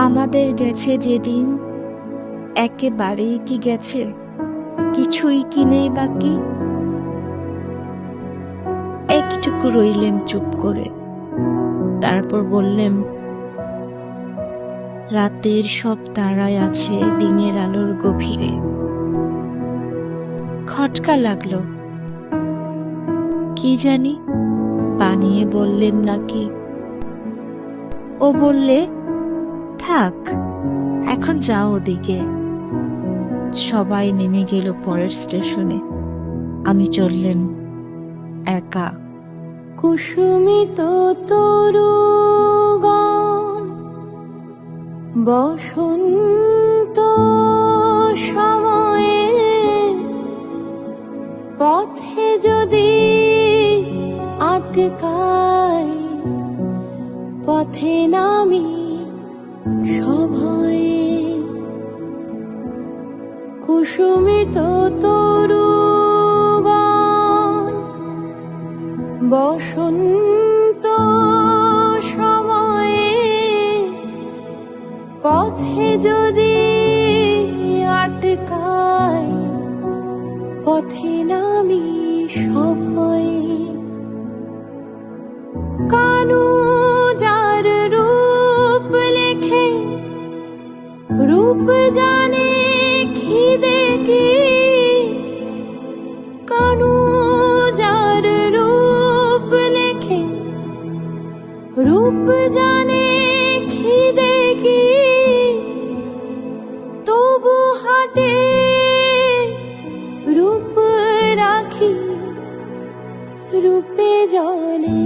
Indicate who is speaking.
Speaker 1: আমাদের গেছে যেদিন, একেবারেই কি গেছে, কিছুই কি নেই বাকি। একটুকু রইলেম চুপ করে, তারপর বললেম, রাতের সব তারায় আছে দিনের আলোর গভীরে। খটকা লাগলো, কি জানি বানিয়ে বললেন নাকি। ও বললে, থাক এখন যাও ওদিকে। সবাই নেমে গেল পরের স্টেশনে, আমি চললেম একা।
Speaker 2: কুসুমিত তরুগণ বসন্ত সময়ে পথে যদি আটকায়, পথে নামি সভয়ে। কুসুমিত তরুগণ বসন্ত সময়ে পথে যদি আটকায়, পথে নামি সভয়ে। কানু যার রূপ লেখে, রূপ জানে খিদে কি। কানু যার রূপ লেখে, রূপ জানে খিদে কি। তবু হাটে রূপ রাখি, রূপে জলে